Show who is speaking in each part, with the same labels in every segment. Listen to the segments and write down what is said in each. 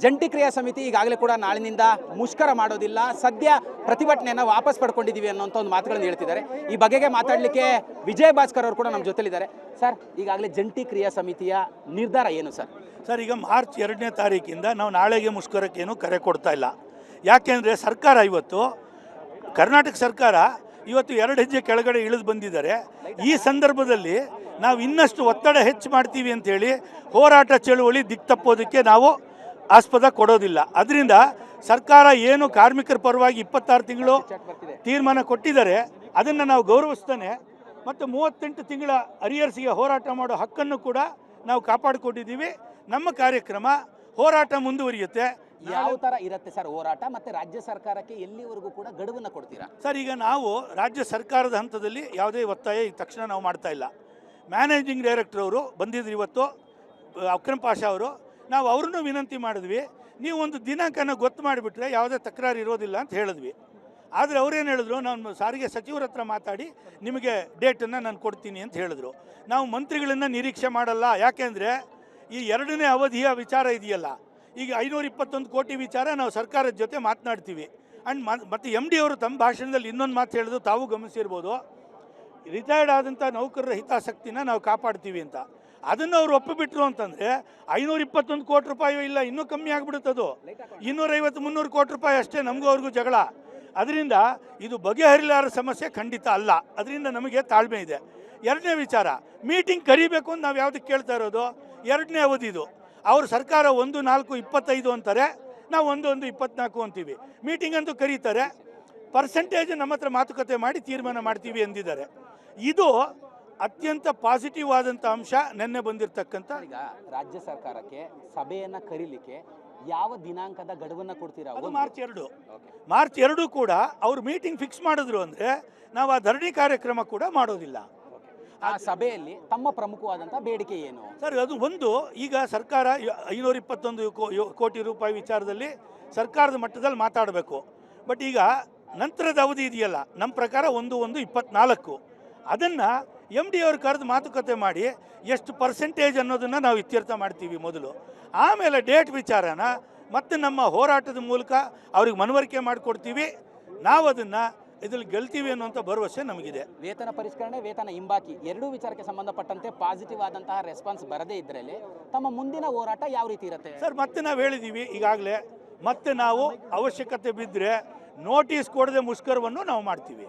Speaker 1: ಜಂಟಿ ಕ್ರಿಯಾ ಸಮಿತಿ ಈಗಾಗಲೇ ಕೂಡ ನಾಳಿನಿಂದ ಮುಷ್ಕರ ಮಾಡೋದಿಲ್ಲ, ಸದ್ಯ ಪ್ರತಿಭಟನೆಯನ್ನು ವಾಪಸ್ ಪಡ್ಕೊಂಡಿದ್ದೀವಿ ಅನ್ನೋಂಥ ಒಂದು ಮಾತುಗಳನ್ನು ಹೇಳ್ತಿದ್ದಾರೆ. ಈ ಬಗೆಗೆ ಮಾತಾಡಲಿಕ್ಕೆ ವಿಜಯ್ ಭಾಸ್ಕರ್ ಅವರು ಕೂಡ ನಮ್ಮ ಜೊತೆಲಿದ್ದಾರೆ. ಸರ್, ಈಗಾಗಲೇ ಜಂಟಿ ಕ್ರಿಯಾ ಸಮಿತಿಯ ನಿರ್ಧಾರ ಏನು ಸರ್?
Speaker 2: ಸರ್, ಈಗ ಮಾರ್ಚ್ 2ನೇ ತಾರೀಕಿಂದ ನಾವು ನಾಳೆಗೆ ಮುಷ್ಕರಕ್ಕೇನು ಕರೆ ಕೊಡ್ತಾ ಇಲ್ಲ. ಯಾಕೆಂದರೆ ಸರ್ಕಾರ ಇವತ್ತು, ಕರ್ನಾಟಕ ಸರ್ಕಾರ ಇವತ್ತು 2 ಹೆಜ್ಜೆ ಕೆಳಗಡೆ ಇಳಿದು ಬಂದಿದ್ದಾರೆ. ಈ ಸಂದರ್ಭದಲ್ಲಿ ನಾವು ಇನ್ನಷ್ಟು ಒತ್ತಡ ಹೆಚ್ಚು ಮಾಡ್ತೀವಿ ಅಂಥೇಳಿ ಹೋರಾಟ ಚಳುವಳಿ ದಿಕ್ತಪ್ಪೋದಕ್ಕೆ ನಾವು ಆಸ್ಪದ ಕೊಡೋದಿಲ್ಲ. ಅದರಿಂದ ಸರ್ಕಾರ ಏನು ಕಾರ್ಮಿಕರ ಪರವಾಗಿ 26 ತಿಂಗಳು ತೀರ್ಮಾನ ಕೊಟ್ಟಿದ್ದಾರೆ ಅದನ್ನು ನಾವು ಗೌರವಿಸ್ತಾನೆ ಮತ್ತು 38 ತಿಂಗಳ ಅರಿಯರ್ಸಿಗೆ ಹೋರಾಟ ಮಾಡೋ ಹಕ್ಕನ್ನು ಕೂಡ ನಾವು ಕಾಪಾಡಿಕೊಂಡಿದ್ದೀವಿ. ನಮ್ಮ ಕಾರ್ಯಕ್ರಮ ಹೋರಾಟ ಮುಂದುವರಿಯುತ್ತೆ.
Speaker 1: ಯಾವ ಥರ ಇರುತ್ತೆ ಸರ್ ಹೋರಾಟ, ಮತ್ತು ರಾಜ್ಯ ಸರ್ಕಾರಕ್ಕೆ ಎಲ್ಲಿವರೆಗೂ ಕೂಡ ಗಡುವನ್ನು ಕೊಡ್ತೀರಾ?
Speaker 2: ಸರ್, ಈಗ ನಾವು ರಾಜ್ಯ ಸರ್ಕಾರದ ಹಂತದಲ್ಲಿ ಯಾವುದೇ ಒತ್ತಾಯ ಈ ತಕ್ಷಣ ನಾವು ಮಾಡ್ತಾ ಇಲ್ಲ. ಮ್ಯಾನೇಜಿಂಗ್ ಡೈರೆಕ್ಟರ್ ಅವರು ಬಂದಿದ್ರು ಇವತ್ತು, ಅಕ್ರಮ್ ಪಾಷಾ ಅವರು. ನಾವು ಅವ್ರನ್ನೂ ವಿನಂತಿ ಮಾಡಿದ್ವಿ, ನೀವು ಒಂದು ದಿನಾಂಕನ ಗೊತ್ತು ಮಾಡಿಬಿಟ್ರೆ ಯಾವುದೇ ತಕರಾರು ಇರೋದಿಲ್ಲ ಅಂತ ಹೇಳಿದ್ವಿ. ಆದರೆ ಅವರೇನು ಹೇಳಿದ್ರು, ನಾನು ಸಾರಿಗೆ ಸಚಿವರ ಹತ್ರ ಮಾತಾಡಿ ನಿಮಗೆ ಡೇಟನ್ನು ನಾನು ಕೊಡ್ತೀನಿ ಅಂತ ಹೇಳಿದ್ರು. ನಾವು ಮಂತ್ರಿಗಳನ್ನು ನಿರೀಕ್ಷೆ ಮಾಡಲ್ಲ. ಯಾಕೆಂದರೆ ಈ 2ನೇ ಅವಧಿಯ ವಿಚಾರ ಇದೆಯಲ್ಲ, ಈಗ 521 ಕೋಟಿ ವಿಚಾರ ನಾವು ಸರ್ಕಾರದ ಜೊತೆ ಮಾತನಾಡ್ತೀವಿ. ಆ್ಯಂಡ್ ಮತ್ತು MD ಅವರು ತಮ್ಮ ಭಾಷಣದಲ್ಲಿ ಇನ್ನೊಂದು ಮಾತು ಹೇಳಿದ್ರು, ತಾವು ಗಮನಿಸಿರ್ಬೋದು, ರಿಟೈರ್ಡ್ ಆದಂಥ ನೌಕರರ ಹಿತಾಸಕ್ತಿನ ನಾವು ಕಾಪಾಡ್ತೀವಿ ಅಂತ. ಅದನ್ನು ಅವರು ಒಪ್ಪಿಬಿಟ್ರು ಅಂತಂದರೆ 521 ಕೋಟಿ ರೂಪಾಯಿ ಇಲ್ಲ, ಇನ್ನೂ ಕಮ್ಮಿ ಆಗಿಬಿಡುತ್ತದು. 250-300 ಕೋಟಿ ರೂಪಾಯಿ ಅಷ್ಟೇ ನಮಗೂ ಅವ್ರಿಗೂ ಜಗಳ. ಅದರಿಂದ ಇದು ಬಗೆಹರಿಲಾರ ಸಮಸ್ಯೆ ಖಂಡಿತ ಅಲ್ಲ. ಅದರಿಂದ ನಮಗೆ ತಾಳ್ಮೆ ಇದೆ. 2ನೇ ವಿಚಾರ, ಮೀಟಿಂಗ್ ಕರಿಬೇಕು ಅಂತ ನಾವು ಯಾವುದಕ್ಕೆ ಕೇಳ್ತಾ ಇರೋದು? 2ನೇ ಅವಧಿದು. ಅವರು ಸರ್ಕಾರ 1-4-25 ಅಂತಾರೆ, ನಾವು 1-1-24 ಅಂತೀವಿ. ಮೀಟಿಂಗ್ ಅಂತೂ ಕರೀತಾರೆ, ಪರ್ಸೆಂಟೇಜ್ ನಮ್ಮ ಹತ್ರ ಮಾತುಕತೆ ಮಾಡಿ ತೀರ್ಮಾನ ಮಾಡ್ತೀವಿ ಎಂದಿದ್ದಾರೆ. ಇದು ಅತ್ಯಂತ ಪಾಸಿಟಿವ್ ಆದಂಥ ಅಂಶ ನಿನ್ನೆ ಬಂದಿರತಕ್ಕಂಥ.
Speaker 1: ಈಗ ರಾಜ್ಯ ಸರ್ಕಾರಕ್ಕೆ ಸಭೆಯನ್ನು ಕರೀಲಿಕ್ಕೆ ಯಾವ ದಿನಾಂಕದ ಗಡುವನ್ನು ಕೊಡ್ತೀರಾ?
Speaker 2: ಅದು ಮಾರ್ಚ್ 2 ಕೂಡ ಅವರು ಮೀಟಿಂಗ್ ಫಿಕ್ಸ್ ಮಾಡಿದ್ರು ಅಂದರೆ ನಾವು ಆ ಧರಣಿ ಕಾರ್ಯಕ್ರಮ ಕೂಡ ಮಾಡೋದಿಲ್ಲ.
Speaker 1: ಆ ಸಭೆಯಲ್ಲಿ ತಮ್ಮ ಪ್ರಮುಖವಾದಂಥ ಬೇಡಿಕೆ ಏನು
Speaker 2: ಸರ್? ಅದು ಒಂದು, ಈಗ ಸರ್ಕಾರ 521 ಕೋಟಿ ರೂಪಾಯಿ ವಿಚಾರದಲ್ಲಿ ಸರ್ಕಾರದ ಮಟ್ಟದಲ್ಲಿ ಮಾತಾಡಬೇಕು. ಬಟ್ ಈಗ ನಂತರದ ಅವಧಿ ಇದೆಯಲ್ಲ, ನಮ್ಮ ಪ್ರಕಾರ 1-1-24 ಅದನ್ನು MD ಅವ್ರು ಕರೆದು ಮಾತುಕತೆ ಮಾಡಿ ಎಷ್ಟು ಪರ್ಸೆಂಟೇಜ್ ಅನ್ನೋದನ್ನು ನಾವು ಇತ್ಯರ್ಥ ಮಾಡ್ತೀವಿ ಮೊದಲು. ಆಮೇಲೆ ಡೇಟ್ ವಿಚಾರನ ಮತ್ತೆ ನಮ್ಮ ಹೋರಾಟದ ಮೂಲಕ ಅವ್ರಿಗೆ ಮನವರಿಕೆ ಮಾಡಿಕೊಡ್ತೀವಿ. ನಾವು ಅದನ್ನು ಇದರಲ್ಲಿ ಗೆಲ್ತೀವಿ ಅನ್ನುವಂಥ ಭರವಸೆ ನಮಗಿದೆ.
Speaker 1: ವೇತನ ಪರಿಷ್ಕರಣೆ, ವೇತನ ಹಿಂಬಾಕಿ ಎರಡೂ ವಿಚಾರಕ್ಕೆ ಸಂಬಂಧಪಟ್ಟಂತೆ ಪಾಸಿಟಿವ್ ಆದಂತಹ ರೆಸ್ಪಾನ್ಸ್ ಬರದೇ ಇದ್ರಲ್ಲಿ ತಮ್ಮ ಮುಂದಿನ ಹೋರಾಟ ಯಾವ ರೀತಿ ಇರುತ್ತೆ
Speaker 2: ಸರ್? ಮತ್ತೆ ನಾವು ಹೇಳಿದ್ದೀವಿ ಈಗಾಗಲೇ, ಮತ್ತೆ ನಾವು ಅವಶ್ಯಕತೆ ಬಿದ್ದರೆ ನೋಟಿಸ್ ಕೊಡದೆ ಮುಷ್ಕರವನ್ನು ನಾವು ಮಾಡ್ತೀವಿ.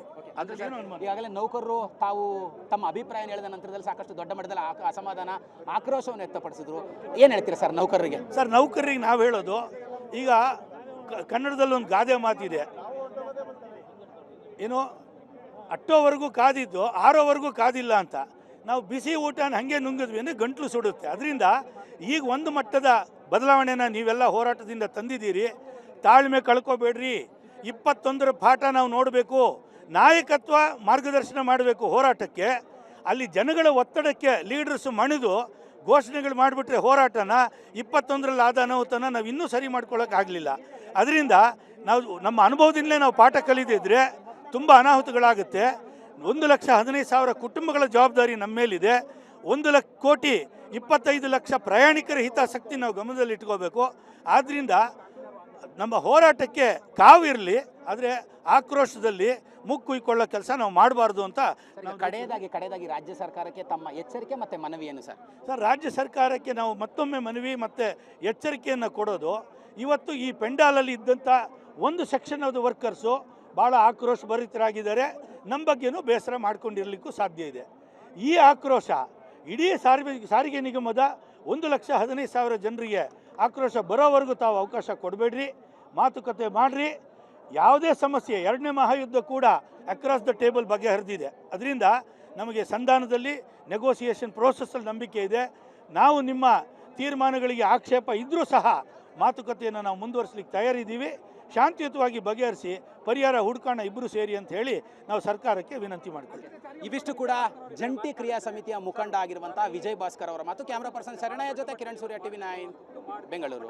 Speaker 1: ಈಗಾಗಲೇ ನೌಕರರು ತಾವು ತಮ್ಮ ಅಭಿಪ್ರಾಯ ಹೇಳಿದ ನಂತರದಲ್ಲಿ ಸಾಕಷ್ಟು ದೊಡ್ಡ ಮಟ್ಟದಲ್ಲಿ ಅಸಮಾಧಾನ, ಆಕ್ರೋಶವನ್ನು ವ್ಯಕ್ತಪಡಿಸಿದ್ರು. ಏನು ಹೇಳ್ತೀರಾ ಸರ್ ನೌಕರರಿಗೆ?
Speaker 2: ಸರ್, ನೌಕರರಿಗೆ ನಾವು ಹೇಳೋದು, ಈಗ ಕನ್ನಡದಲ್ಲಿ ಒಂದು ಗಾದೆ ಮಾತಿದೆ, ಏನು, ಅಟ್ಟೋವರೆಗೂ ಕಾದಿದ್ದು ಆರೋವರೆಗೂ ಕಾದಿಲ್ಲ ಅಂತ. ನಾವು ಬಿಸಿ ಊಟನ ಹಾಗೆ ನುಂಗಿದ್ವಿ ಅಂದರೆ ಗಂಟ್ಲು ಸುಡುತ್ತೆ. ಅದರಿಂದ ಈಗ ಒಂದು ಮಟ್ಟದ ಬದಲಾವಣೆನ ನೀವೆಲ್ಲ ಹೋರಾಟದಿಂದ ತಂದಿದ್ದೀರಿ. ತಾಳ್ಮೆ ಕಳ್ಕೊಬೇಡ್ರಿ. 21ರ ಪಾಠ ನಾವು ನೋಡಬೇಕು. ನಾಯಕತ್ವ ಮಾರ್ಗದರ್ಶನ ಮಾಡಬೇಕು ಹೋರಾಟಕ್ಕೆ. ಅಲ್ಲಿ ಜನಗಳ ಒತ್ತಡಕ್ಕೆ ಲೀಡರ್ಸು ಮಣಿದು ಘೋಷಣೆಗಳು ಮಾಡಿಬಿಟ್ರೆ ಹೋರಾಟನ 21ರಲ್ಲಿ ಆದ ಅನಾಹುತನ ನಾವು ಇನ್ನೂ ಸರಿ ಮಾಡ್ಕೊಳ್ಳೋಕ್ಕಾಗಲಿಲ್ಲ. ಅದರಿಂದ ನಾವು ನಮ್ಮ ಅನುಭವದಿಂದಲೇ ನಾವು ಪಾಠ ಕಲಿದಿದ್ರೆ ತುಂಬ ಅನಾಹುತಗಳಾಗುತ್ತೆ. 1,15,000 ಕುಟುಂಬಗಳ ಜವಾಬ್ದಾರಿ ನಮ್ಮ ಮೇಲಿದೆ. 1,25 ಲಕ್ಷ ಪ್ರಯಾಣಿಕರ ಹಿತಾಸಕ್ತಿ ನಾವು ಗಮನದಲ್ಲಿ ಇಟ್ಕೋಬೇಕು. ಆದ್ದರಿಂದ ನಮ್ಮ ಹೋರಾಟಕ್ಕೆ ಕಾವಿರಲಿ, ಆದರೆ ಆಕ್ರೋಶದಲ್ಲಿ ಮುಕ್ಕುಯ್ಕೊಳ್ಳೋ ಕೆಲಸ ನಾವು ಮಾಡಬಾರ್ದು ಅಂತ.
Speaker 1: ಕಡೆಯದಾಗಿ ರಾಜ್ಯ ಸರ್ಕಾರಕ್ಕೆ ತಮ್ಮ ಎಚ್ಚರಿಕೆ ಮತ್ತು ಮನವಿ ಏನು ಸರ್?
Speaker 2: ಸರ್, ರಾಜ್ಯ ಸರ್ಕಾರಕ್ಕೆ ನಾವು ಮತ್ತೊಮ್ಮೆ ಮನವಿ ಮತ್ತು ಎಚ್ಚರಿಕೆಯನ್ನು ಕೊಡೋದು, ಇವತ್ತು ಈ ಪೆಂಡಾಲಲ್ಲಿ ಇದ್ದಂಥ ಒಂದು ಸೆಕ್ಷನ್ ಆಫ್ ವರ್ಕರ್ಸು ಭಾಳ ಆಕ್ರೋಶ ಭರಿತರಾಗಿದ್ದಾರೆ. ನಮ್ಮ ಬಗ್ಗೆನೂ ಬೇಸರ ಮಾಡ್ಕೊಂಡಿರಲಿಕ್ಕೂ ಸಾಧ್ಯ ಇದೆ. ಈ ಆಕ್ರೋಶ ಇಡೀ ಸಾರಿಗೆ ನಿಗಮದ 1,15,000 ಜನರಿಗೆ ಆಕ್ರೋಶ ಬರೋವರೆಗೂ ತಾವು ಅವಕಾಶ ಕೊಡಬೇಡ್ರಿ, ಮಾತುಕತೆ ಮಾಡಿರಿ. ಯಾವುದೇ ಸಮಸ್ಯೆ, 2ನೇ ಮಹಾಯುದ್ಧ ಕೂಡ ಅಕ್ರಾಸ್ ದ ಟೇಬಲ್ ಬಗೆಹರಿದಿದೆ. ಅದರಿಂದ ನಮಗೆ ಸಂಧಾನದಲ್ಲಿ, ನೆಗೋಸಿಯೇಷನ್ ಪ್ರೋಸೆಸ್ಸಲ್ಲಿ ನಂಬಿಕೆ ಇದೆ. ನಾವು ನಿಮ್ಮ ತೀರ್ಮಾನಗಳಿಗೆ ಆಕ್ಷೇಪ ಇದ್ದರೂ ಸಹ ಮಾತುಕತೆಯನ್ನು ನಾವು ಮುಂದುವರಿಸಲಿಕ್ಕೆ ತಯಾರಿದ್ದೀವಿ. ಶಾಂತಿಯುತವಾಗಿ ಬಗೆಹರಿಸಿ ಪರಿಹಾರ ಹುಡುಕೋಣ ಇಬ್ಬರು ಸೇರಿ ಅಂತ ಹೇಳಿ ನಾವು ಸರ್ಕಾರಕ್ಕೆ ವಿನಂತಿ ಮಾಡ್ಕೊಳ್ತೀವಿ.
Speaker 1: ಇವಿಷ್ಟು ಕೂಡ ಜಂಟಿ ಕ್ರಿಯಾ ಸಮಿತಿಯ ಮುಖಂಡ ಆಗಿರುವಂತಹ ವಿಜಯ್ ಭಾಸ್ಕರ್ ಅವರ ಮಾತು. ಕ್ಯಾಮ್ರಾ ಪರ್ಸನ್ ಶರಣಯ್ಯ ಜೊತೆ ಕಿರಣ್ ಸೂರ್ಯ, TV9 ಬೆಂಗಳೂರು.